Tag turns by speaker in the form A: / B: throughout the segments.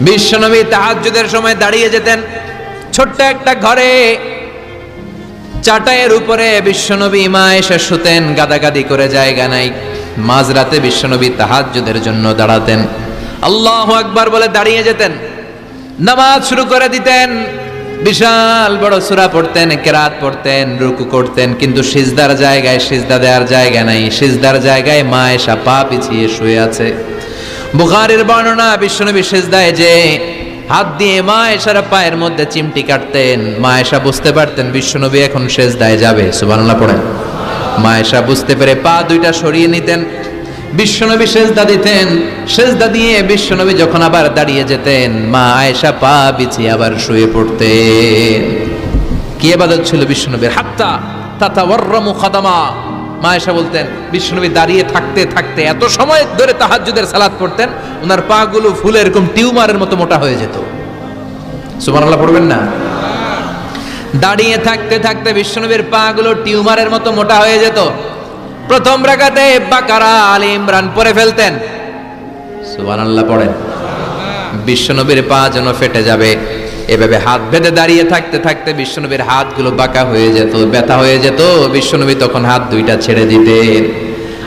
A: বিশ্বনবী তাহাজ্জুদের সময় দাঁড়িয়ে যেতেন ছোট্ট একটা ঘরে, চাটাইয়ের উপরে বিশ্বনবী মা এসে শুতেন, গাদাগাদি করে জায়গা নাই। মাঝরাতে বিশ্বনবী তাহাজ্জুদের জন্য দাঁড়াতেন, আল্লাহু আকবার বলে দাঁড়িয়ে যেতেন, নামাজ শুরু করে দিতেন। বিশাল বড় সূরা পড়তেন, কেরাত পড়তেন, রুকু করতেন, কিন্তু সিজদার জায়গায় সিজদা দেওয়ার জায়গা নাই। সিজদার জায়গায় মা এসা পা পিছিয়ে শুয়ে আছে। বুখারীর বর্ণনা, বিশ্বনবী সিজদায় যে হাত দিয়ে মা এসার পায়ের মধ্যে চিমটি কাটতেন, মা এসা বুঝতে পারতেন বিশ্বনবী এখন সিজদায় যাবে। সুবহানাল্লাহ পড়েন। মা এসা বুঝতে পেরে পা দুইটা সরিয়ে নিতেন, বিশ্বনবী সিজদা দিতেন। সিজদা দিয়ে বিশ্বনবী যখন আবার দাঁড়িয়ে যেতেন, মা আয়েশা পা বিছিয়ে আবার শুয়ে পড়তেন। কি ইবাদত ছিল বিশ্বনবীর! হাত্তা তাতাওয়াররামু খাদামা। মা আয়েশা বলতেন বিশ্বনবী দাঁড়িয়ে থাকতে থাকতে এত সময় ধরে তাহাজ্জুদের সালাত পড়তেন, ওনার পা গুলো ফুলে এরকম টিউমারের মতো মোটা হয়ে যেত। সুবহানাল্লাহ পড়বেন না? দাঁড়িয়ে থাকতে থাকতে বিশ্বনবীর পা গুলো টিউমারের মতো মোটা হয়ে যেত। প্রথম রাকাতে বাকারা, আলে ইমরান পড়ে ফেলতেন। সুবহানাল্লাহ পড়েন। বিশ্বনবীর পা যেন ফেটে যাবে, এভাবে হাত বেঁধে দাঁড়িয়ে থাকতে থাকতে বিশ্বনবীর হাতগুলো বাঁকা হয়ে যেত, ব্যথা হয়ে যেত। বিশ্বনবী তখন হাত দুইটা ছেড়ে দিতেন।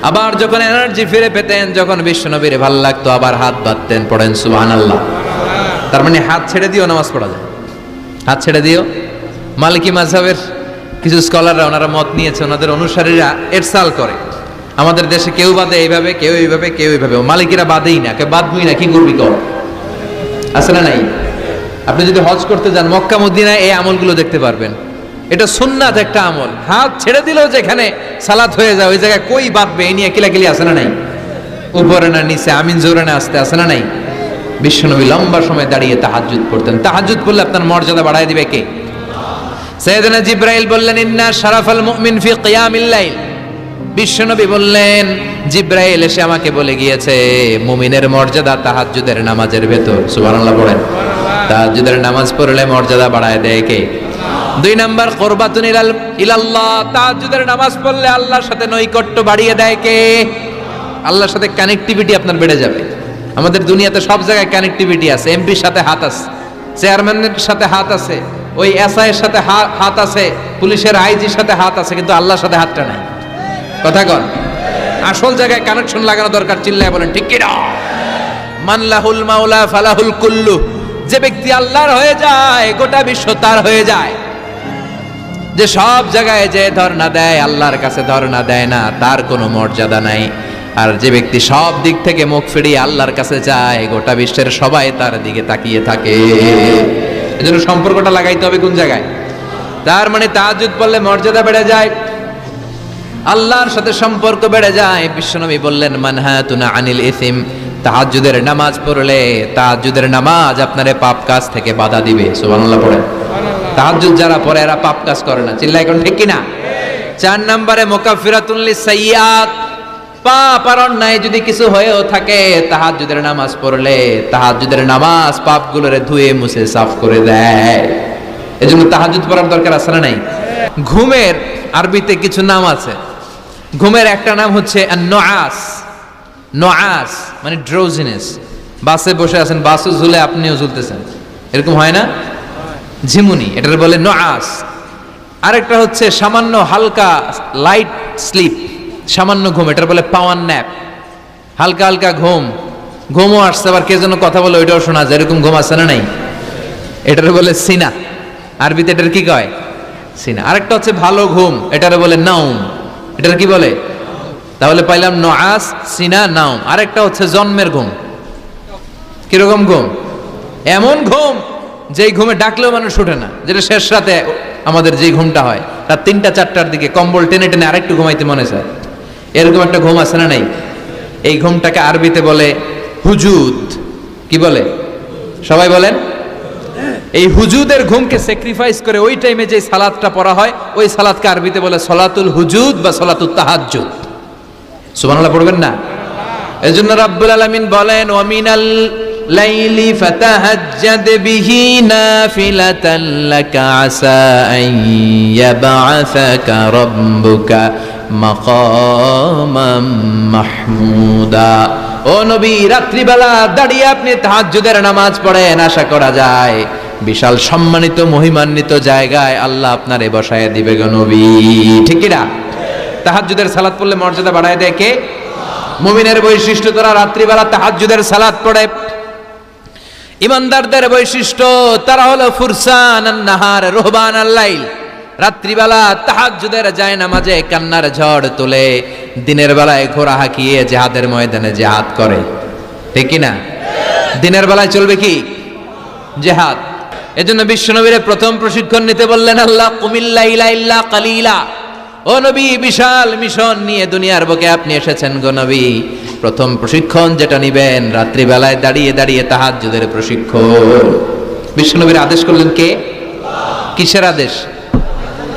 A: আবার যখন এনার্জি ফিরে পেতেন, যখন বিশ্বনবীর ভাল লাগতো, আবার হাত বাঁধতেন। পড়েন সুবহানাল্লাহ। তার মানে হাত ছেড়ে দিও নামাজ পড়া যায়। হাত ছেড়ে দিও। মালিকি মাযহাবের কিছু স্কলাররা ওনারা মত নিয়েছে, ওনাদের অনুসারীরা এরসাল করে, আমাদের দেশে কেউ বাদে এইভাবে, কেউ এইভাবে, কেউ এইভাবে। মালিকিরা বাদেই না, কে বাদবই না, কি করবি কর। আছে না নাই? আপনি যদি হজ করতে যান মক্কা মদিনায় এই আমলগুলো দেখতে পারবেন। এটা সুন্নাত একটা আমল। হাত ছেড়ে দিলেও যেখানে সালাত হয়ে যায় ওই জায়গায় কই বাঁধবে এই নিয়ে কিলাকিলি আছে না নাই? উপরে না নিচে, আমিন জোরে না আসতে, আছে না নাই? বিশ্বনবী লম্বা সময় দাঁড়িয়ে তাহাজ্জুদ পড়তেন। তাহাজ্জুদ পড়লে আপনার মর্যাদা বাড়ায় দিবে কে? সাইয়েদনা জিবরাইল বললেন ইন্না শারাফাল মুমিন ফি কিয়ামিল লাইল। বিশ্বনবী বললেন জিবরাইল এসে আমাকে বলে গিয়েছে মুমিনের মর্যাদা তাহাজ্জুদের নামাজের ভেতর। সুবহানাল্লাহ পড়েন। তাহাজ্জুদের নামাজ পড়লে মর্যাদা বাড়ায় দেয় কে? দুই নাম্বার কুরবাতুন ইলাল্লাহ। তাহাজ্জুদের নামাজ পড়লে আল্লাহর সাথে নৈকট্য বাড়িয়ে দেয় কে? আল্লাহর সাথে কানেক্টিভিটি আপনার বেড়ে যাবে। আমাদের দুনিয়াতে সব জায়গায় কানেক্টিভিটি আছে। এমপির সাথে হাত আছে, চেয়ারম্যানের সাথে হাত আছে, ওই এসআই এর সাথে হাত আছে, পুলিশের আইজির সাথে হাত আছে, কিন্তু আল্লাহর সাথে হাতটা নাই। কথা কন। আসল জায়গায় কানেকশন লাগানো দরকার। চিল্লায় বলেন ঠিক কি না? মান লাহুল মাওলা ফালাহুল কুল্লু। যে ব্যক্তি আল্লাহর হয়ে যায় গোটা বিশ্ব তার হয়ে যায়। যে সব জায়গায় যে ধর্ণা দেয় আল্লাহর কাছে ধর্ণা দেয় না, তার কোনো মর্যাদা নাই। আর যে ব্যক্তি সব দিক থেকে মুখ ফিরিয়ে আল্লাহর কাছে যায় গোটা বিশ্বের সবাই তার দিকে তাকিয়ে থাকে। এজন্য সম্পর্কটা লাগাইতে হবে কোন জায়গায়? তার মানে তাহাজ্জুদ পড়লে মর্যাদা বেড়ে যায়, আল্লাহর সাথে সম্পর্ক বেড়ে যায়। বিশ্বনবী বললেন মানহাতুনা আনিল ইসিম। তাহাজ্জুদের নামাজ পড়লে তাহাজ্জুদের নামাজ আপনারে পাপ কাজ থেকে বাধা দিবে। সুবহানাল্লাহ পড়েন। তাহাজ্জুদ যারা পড়ে এরা পাপ কাজ করে না। চিল্লায় কোন ঠিক কি না? 4 নম্বরে মুকাফফিরাতুন লিসাইয়্যাত। পাপ আর অন্যায় যদি কিছু হয়েও থাকে তাহাজ্জুদের নামাজ পড়লে তাহাজ্জুদের নামাজ পাপগুলোরে ধুয়ে মুছে সাফ করে দেয়। এজন্য তাহাজ্জুদ পড়ার দরকার আছে না নাই? ঘুমের আরবিতে কিছু নাম আছে। ঘুমের একটা নাম হচ্ছে আন-নুআস। নুআস মানে ড্রোজিনেস। বাসে বসে আছেন, বাসও ঝুলে আপনিও ঝুলতেছেন, এরকম হয় না? ঝিমুনি, এটার বলে নুআস। আরেকটা হচ্ছে সামান্য হালকা লাইট স্লিপ, সামান্য ঘুম, এটার বলে পাওয়ার ন্যাপ। হালকা হালকা ঘুম, ঘুমও আসছে, আবার কে যেন কথা বলে ওইটাও শোনা যায়, এরকম ঘুম আছে না নাই? এটার বলে সিনা। আরবিতে এটার কি কয়? সিনা। আরেকটা হচ্ছে ভালো ঘুম, এটার বলে নাউম। এটার কি বলে? তাহলে পাইলাম নুআস, সিনা, নাউম। আরেকটা হচ্ছে জন্মের ঘুম। কিরকম ঘুম? এমন ঘুম যেই ঘুমে ডাকলেও মানুষ ওঠে না, যেটা শেষ রাতে আমাদের যে ঘুমটা হয় রাত 3টা-4টার দিকে কম্বল টেনে টেনে আরেকটু ঘুমাইতে মনে চায়, এরকম একটা ঘুম আছে না নাই? এই ঘুমটাকে আরবিতে বলে হুজুদ। কি বলে? সবাই বলেন। এই হুজুদের ঘুমকে স্যাক্রিফাইস করে ওই টাইমে যে সালাতটা পড়া হয় ওই সালাতকে আরবিতে বলে সলাতুল হুজুদ বা সলাতুত তাহাজ্জুদ। সুবহানাল্লাহ পড়বেন না? এজন্য রাব্বুল আলামিন বলেন ওয়া মিনাল লাইলি ফাতাহাজ্জাদ বিহি নাফিলাতান লাকা আসা আন ইয়াবআসাকা রাব্বুকা মাকামাম মাহমুদা। ও নবী, রাত্রিবেলা দাঁড়িয়ে আপনি তাহাজ্জুদের নামাজ পড়েন, আশা করা যায় বিশাল সম্মানিত মহিমান্বিত জায়গায় আল্লাহ আপনারে বসায় দিবে গো নবী। ঠিক কি না? তাহাজ্জুদের সালাত পড়লে মর্যাদা বাড়ায় দেয় কে? মুমিনের বৈশিষ্ট্য, তারা রাত্রিবেলা তাহাজ্জুদের সালাত পড়ে। ইমানদারদের বৈশিষ্ট্য, তারা হলো ফুরসান আন-নাহার রুহবান আল-লাইল। রাত্রিবেলা তাহাজ্জুদের যায় নামাজে কান্নার ঝড় তোলে, দিনের বেলায় ঘোড়া হাঁকিয়ে জিহাদের ময়দানে জিহাদ করে। ঠিক কি না? দিনের বেলায় চলবে কি? জিহাদ। এজন্য বিশ্বনবীর প্রথম প্রশিক্ষণ নিতে বললেন আল্লাহ, কুমিল লাইলা ইল্লা কালিলা। ও নবী, বিশাল মিশন নিয়ে দুনিয়ার বুকে আপনি এসেছেন গো নবী। প্রথম প্রশিক্ষণ যেটা নিবেন, রাত্রিবেলায় দাঁড়িয়ে দাঁড়িয়ে তাহাজ্জুদের প্রশিক্ষণ। বিশ্বনবীর আদেশ করলেন কে? কিসের আদেশ?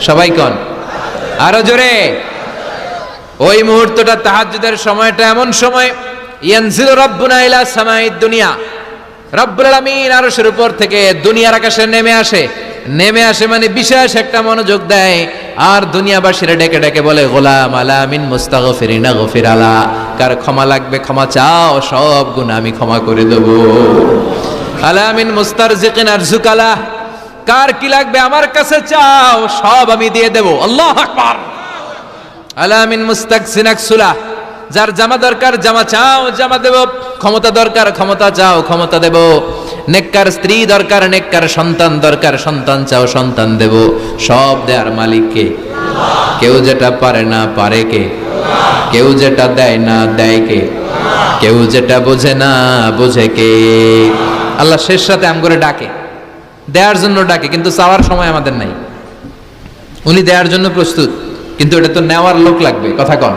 A: সবাই কোন? আরো জোরে। ওই মুহূর্তটা তাহাজ্জুদের সময়টা এমন সময়, ইয়ানজিলু রাব্বুনা ইলা সামাইদ দুনিয়া, রব্বুল আলামিন আরশের উপর থেকে দুনিয়ার আকাশে নেমে আসে। নেমে আসে মানে বিশেষ একটা মনোযোগ দেয়, আর দুনিয়াবাসীরা ডেকে ডেকে বলে, গোলাম আলা মিন মুস্তাগফিরিনা গফির আলা, কার ক্ষমা লাগবে ক্ষমা চাও, সব গুনাহ আমি ক্ষমা করে দেব। আলা মিন মুস্তারজিকিন আরজুকালা, কার কি লাগবে আমার কাছে চাও, সব আমি দিয়ে দেব। আল্লাহু আকবার। আলা মিন মুস্তাকসিন আকসুলা, যার জামা দরকার জামা চাও, জামা দেব। ক্ষমতা দরকার ক্ষমতা চাও, ক্ষমতা দেব। নেককার স্ত্রী দরকার, নেককার সন্তান দরকার, সন্তান চাও, সন্তান দেব। সব দেয়ার মালিক কে? কেউ যেটা পারে না পারে কে? কেউ যেটা দেয় না দেয় কে? কেউ যেটা বোঝে না বোঝে কে? আল্লাহ শেষ রাতে আম করে ডাকে, দেওয়ার জন্য ডাকে, কিন্তু চাওয়ার সময় আমাদের নাই। উনি দেওয়ার জন্য প্রস্তুত, কিন্তু এটা তো নেওয়ার লোক লাগবে। কথা কন?